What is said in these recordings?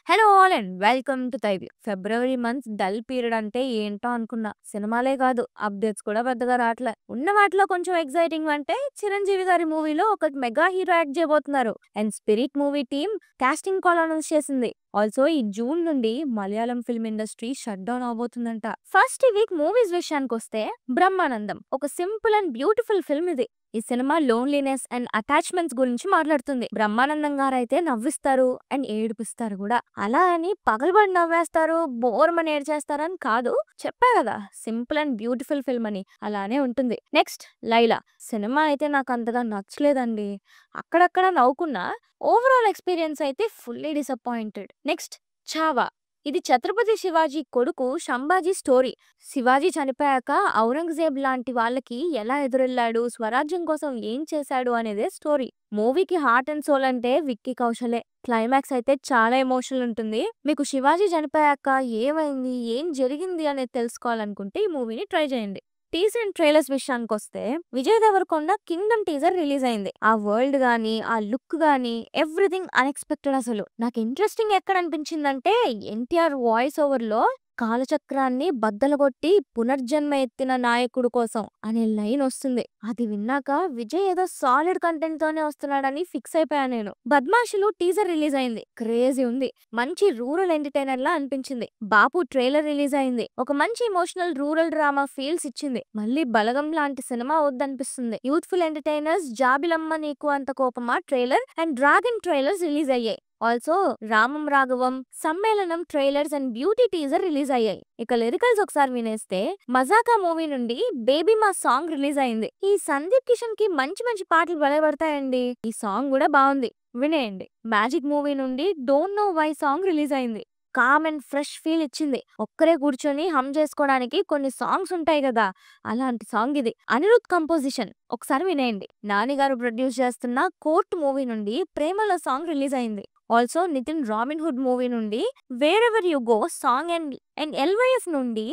Hello all and welcome to తైవి. February month dull period అంటే ఏంటో అనుకున్నా. సినిమాలే కాదు అప్డేట్స్ కూడా పెద్దగా రావట్లే. ఉన్న వాటిలో కొంచెం ఎక్సైటింగ్ అంటే చిరంజీవి గారి మూవీలో ఒక మెగా హీరో యాక్ట్ చేయబోతున్నారు. And spirit movie team casting call announce చేసింది. ఆల్సో ఈ జూన్ నుండి Malayalam film industry shut down అవబోతుందంట. ఫస్ట్ ఈ వీక్ మూవీస్ విషయానికి వస్తే బ్రహ్మానందం ఒక సింపుల్ అండ్ బ్యూటిఫుల్ ఫిల్మ్ ఇది. ఈ సినిమా లోన్లీనెస్ అండ్ అటాచ్మెంట్స్ గురించి మాట్లాడుతుంది. బ్రహ్మానందం గారు అయితే నవ్విస్తారు అండ్ ఏడిపిస్తారు కూడా. అలా అని పగలబడి నవ్వేస్తారు, బోర్మని ఏడ్చేస్తారు అని కాదు. చెప్పా కదా సింపుల్ అండ్ బ్యూటిఫుల్ ఫిల్మ్ అని, అలానే ఉంటుంది. నెక్స్ట్ లైలా సినిమా అయితే నాకు అంతగా నచ్చలేదండి. అక్కడక్కడ నవ్వుకున్నా, ఓవరాల్ ఎక్స్పీరియన్స్ అయితే ఫుల్లీ డిసప్పాయింటెడ్. నెక్స్ట్ ఛావా ఇది ఛత్రపతి శివాజీ కొడుకు సంభాజీ స్టోరీ. శివాజీ చనిపోయాక ఔరంగజేబ్ లాంటి వాళ్ళకి ఎలా ఎదురెళ్లాడు, స్వరాజ్యం కోసం ఏం చేశాడు అనేదే స్టోరీ. మూవీకి హార్ట్ అండ్ సోల్ అంటే విక్కీ కౌశలే. క్లైమాక్స్ అయితే చాలా ఎమోషనల్ ఉంటుంది. మీకు శివాజీ చనిపోయాక ఏమైంది, ఏం జరిగింది అనేది తెలుసుకోవాలనుకుంటే ఈ మూవీని ట్రై చేయండి. టీజర్ అండ్ ట్రైలర్స్ విషయానికి వస్తే Vijay Deverakonda kingdom teaser release అయింది. ఆ వరల్డ్ గానీ, ఆ లుక్ గానీ ఎవ్రీథింగ్ అన్ఎక్స్పెక్టెడ్. అసలు నాకు ఇంట్రెస్టింగ్ ఎక్కడ అనిపించిందంటే ఎన్టీఆర్ వాయిస్ ఓవర్ లో కాలచక్రాన్ని బద్దలగొట్టి పునర్జన్మ ఎత్తిన నాయకుడు కోసం అనే లైన్ వస్తుంది. అది విన్నాక విజయ్ ఏదో సాలిడ్ కంటెంట్ తోనే వస్తున్నాడని ఫిక్స్ అయిపోయా నేను. బద్మాషులు టీజర్ రిలీజ్ అయింది, క్రేజీ ఉంది. మంచి రూరల్ ఎంటర్టైనర్ లా అనిపించింది. బాపు ట్రైలర్ రిలీజ్ అయింది, ఒక మంచి ఎమోషనల్ రూరల్ డ్రామా ఫీల్స్ ఇచ్చింది. మళ్ళీ బలగం లాంటి సినిమా వద్దనిపిస్తుంది. యూత్ఫుల్ ఎంటర్టైనర్స్ జాబిలమ్మ నీకు అంత కోపమా trailer and dragon trailers release అయ్యాయి. ఆల్సో రామం రాఘవం, సమ్మేళనం trailers and beauty teaser release అయ్యాయి. ఇక లిరికల్స్ ఒకసారి వినేస్తే మజాకా మూవీ నుండి బేబీ మా సాంగ్ రిలీజ్ అయింది. ఈ సందీప్ కిషన్ కి మంచి మంచి పాటలు పడతాయండి. ఈ సాంగ్ కూడా బాగుంది, వినేయండి. మ్యాజిక్ మూవీ నుండి don't know why song release అయింది. కామ్ అండ్ ఫ్రెష్ ఫీల్ ఇచ్చింది. ఒక్కరే కూర్చొని హమ్ చేసుకోవడానికి కొన్ని సాంగ్స్ ఉంటాయి కదా, అలాంటి సాంగ్ ఇది. అనిరుద్ కంపోజిషన్ ఒకసారి వినేయండి. నాని గారు ప్రొడ్యూస్ చేస్తున్న కోర్ట్ మూవీ నుండి ప్రేమలో సాంగ్ రిలీజ్ అయింది. Also Nithiin robin hood movie నుండి wherever you go song and LYF నుండి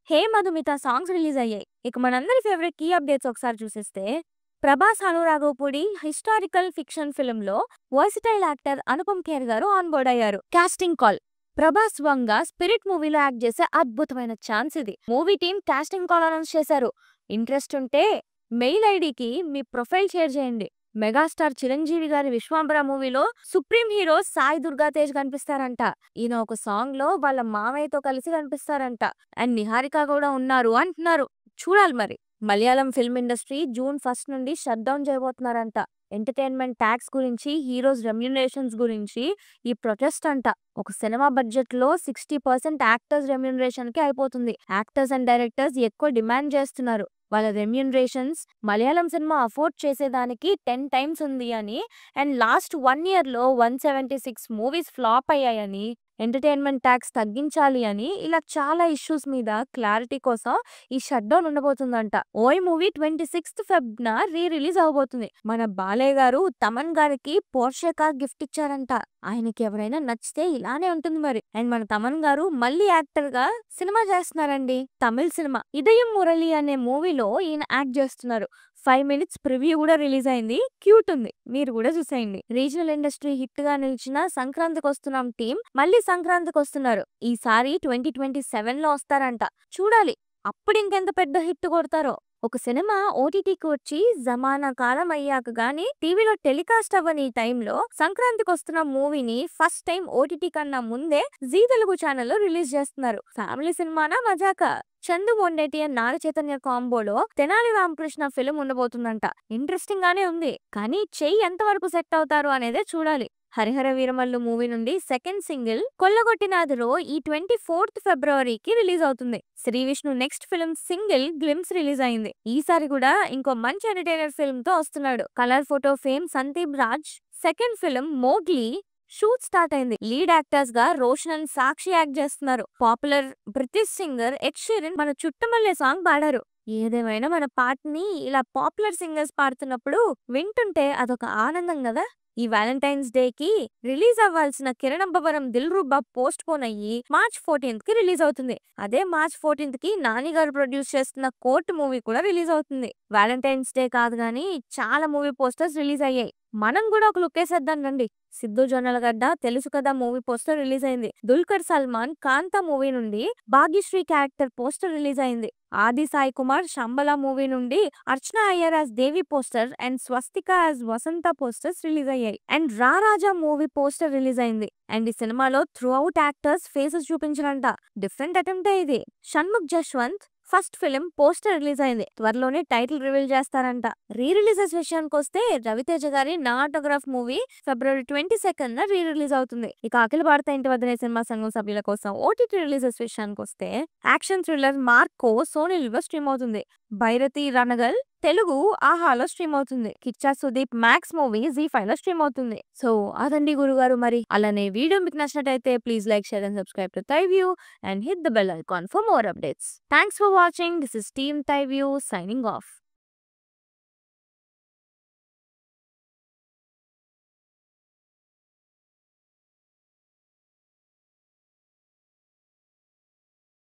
హే మధుమిత సాంగ్స్ రిలీజ్ అయ్యాయి. ఇక మనందరి ఫేవరెట్ కీ అప్డేట్స్ ఒకసారి చూసేస్తే Prabhas Anuraghavapudi historical fiction film లో versatile actor Anupam Kher garu on board అయ్యారు. Casting call Prabhas Vanga Spirit మూవీలో యాక్ట్ చేసే అద్భుతమైన ఛాన్స్ ఇది. Movie team casting call announce చేశారు. ఇంట్రెస్ట్ ఉంటే మెయిల్ ఐడికి మీ ప్రొఫైల్ షేర్ చేయండి. మెగాస్టార్ చిరంజీవి గారి విశ్వాంబర మూవీలో సుప్రీం హీరో సాయి దుర్గా తేజ్ కనిపిస్తారంట. ఈయన ఒక సాంగ్ లో వాళ్ళ మామయ్యతో కలిసి కనిపిస్తారంట. అండ్ నిహారిక కూడా ఉన్నారు అంటున్నారు. చూడాలి మరి. మలయాళం ఫిల్మ్ ఇండస్ట్రీ జూన్ 1 నుండి షట్ డౌన్ చేయబోతున్నారంట. ఎంటర్టైన్మెంట్ ట్యాక్స్ గురించి, హీరోస్ రెమ్యునరేషన్స్ గురించి ఈ ప్రొటెస్ట్ అంట. ఒక సినిమా బడ్జెట్ లో 60% యాక్టర్స్ రెమ్యునరేషన్ కి అయిపోతుంది. యాక్టర్స్ అండ్ డైరెక్టర్స్ ఎక్కువ డిమాండ్ చేస్తున్నారు. వాళ్ళ రెమ్యునరేషన్స్ మలయాళం సినిమా అఫోర్డ్ చేసేదానికి 10 టైమ్స్ ఉంది అని, అండ్ లాస్ట్ 1 year లో 176 మూవీస్ ఫ్లాప్ అయ్యాయని, ఎంటర్టైన్మెంట్ ట్యాక్స్ తగ్గించాలి అని, ఇలా చాలా ఇష్యూస్ మీద క్లారిటీ కోసం ఈ షట్ డౌన్ ఉండబోతుందంట. ఓయ్ movie 26th Feb re release అవబోతుంది. మన బాలయ్య గారు తమన్ గారికి పోర్షే కార్ గిఫ్ట్ ఇచ్చారంట. ఆయనకి ఎవరైనా నచ్చితే ఇలానే ఉంటుంది మరి. అండ్ మన తమన్ గారు మళ్ళీ యాక్టర్ గా సినిమా చేస్తున్నారండి. తమిళ సినిమా ఇదయం మురళి అనే మూవీలో ఈయన యాక్ట్ చేస్తున్నారు. 5 minutes ప్రివ్యూ కూడా రిలీజ్ అయింది, క్యూట్ ఉంది, మీరు కూడా చూసేయండి. రీజనల్ ఇండస్ట్రీ హిట్ గా నిలిచిన సంక్రాంతికి వస్తున్నాం టీం మళ్ళీ సంక్రాంతికి వస్తున్నారు. ఈసారి 2027 లో వస్తారంట. చూడాలి అప్పుడు ఇంకెంత పెద్ద హిట్ కొడతారో. ఒక సినిమా ఓటీటీకి వచ్చి జమానా కాలం అయ్యాక గానీ టీవీలో టెలికాస్ట్ అవ్వని ఈ టైంలో సంక్రాంతికి వస్తున్న మూవీని ఫస్ట్ టైం ఓటీటీ కన్నా ముందే జీ తెలుగు ఛానల్లో రిలీజ్ చేస్తున్నారు. ఫ్యామిలీ సినిమానా మజాకా? చందు మొండేటి అండ్ నాగ చైతన్య కాంబోలో తెనాలి రామకృష్ణ ఫిలిం ఉండబోతుందంట. ఇంట్రెస్టింగ్ గానే ఉంది, కానీ చెయ్యి ఎంత వరకు సెట్ అవుతారు అనేదే చూడాలి. హరిహర వీరమల్లు మూవీ నుండి సెకండ్ సింగిల్ కొల్లగొట్టినాదిలో ఈ 24th Februaryకి రిలీజ్ అవుతుంది. Sri Vishnu next film single glimpse release అయింది. ఈసారి కూడా ఇంకో మంచి ఎంటర్టైనర్ ఫిల్మ్ తో వస్తున్నాడు. Colour photo fame Sandeep Raj second film Mowgli shoot start అయింది. లీడ్ యాక్టర్స్ గా రోషన్ అండ్ సాక్షి యాక్ట్ చేస్తున్నారు. Popular British singer Ed Sheeran మన చుట్టమల్లే సాంగ్ పాడారు. ఏదేమైనా మన పాటని ఇలా పాపులర్ సింగర్స్ పాడుతున్నప్పుడు వింటుంటే అదొక ఆనందం కదా. ఈ వ్యాలంటైన్స్ డే కి రిలీజ్ అవ్వాల్సిన కిరణబ్బవరం దిల్ రూబా పోస్ట్ పోన్ అయ్యి March 14th కి రిలీజ్ అవుతుంది. అదే March 14th కి నాని గారు ప్రొడ్యూస్ చేస్తున్న కోర్ట్ మూవీ కూడా రిలీజ్ అవుతుంది. వ్యాలంటైన్స్ డే కాదు గానీ చాలా మూవీ పోస్టర్స్ రిలీజ్ అయ్యాయి. మనం కూడా ఒక లుక్కేసేద్దాం రండి. 'సిద్ధు జొన్నలగడ్డ' తెలుసు కదా మూవీ పోస్టర్ రిలీజ్ అయింది. 'దుల్కర్ సల్మాన్' 'కాంతా' మూవీ నుండి 'భాగ్యశ్రీ' క్యారెక్టర్ పోస్టర్ రిలీజ్ అయింది. 'ఆది సాయి కుమార్' 'శంబల' మూవీ నుండి 'Archana Iyer' as Devi poster and 'Swastika' as Vasantha posters release అయ్యాయి. అండ్ 'రారాజా' మూవీ పోస్టర్ రిలీజ్ అయింది. అండ్ ఈ సినిమాలో త్రూ అవుట్ యాక్టర్స్ ఫేసెస్ చూపించారంట. డిఫరెంట్ అటెంప్టే ఇది. 'Shanmukh Jaswanth' first film poster release అయింది. త్వరలోనే టైటిల్ రివీల్ చేస్తారంట. రీ రిలీజెస్ విషయానికి వస్తే రవితేజ గారి 'నా ఆటోగ్రాఫ్' మూవీ ఫిబ్రవరి 22న రీ రిలీజ్ అవుతుంది. ఇక అఖిల భారత ఇంటి వద్దనే సినిమా సంఘం సభ్యుల కోసం ఓటీటీ రిలీజెస్ విషయానికి వస్తే యాక్షన్ థ్రిల్లర్ 'మార్కో' సోనీ లివ్లో స్ట్రీమ్ అవుతుంది. 'భైరతి రణగల్' తెలుగు ఆహాలో స్ట్రీమ్ అవుతుంది. 'కిచ్చా సుదీప్ మ్యాక్స్' మూవీ జీ5 లో స్ట్రీమ్ అవుతుంది. సో అదండి గురుగారు మరి. అలానే వీడియో మీకు నచ్చినట్టయితే please like, share and subscribe to Thai View and hit the bell icon for more updates. Thanks for watching. This is Team Thai View signing off.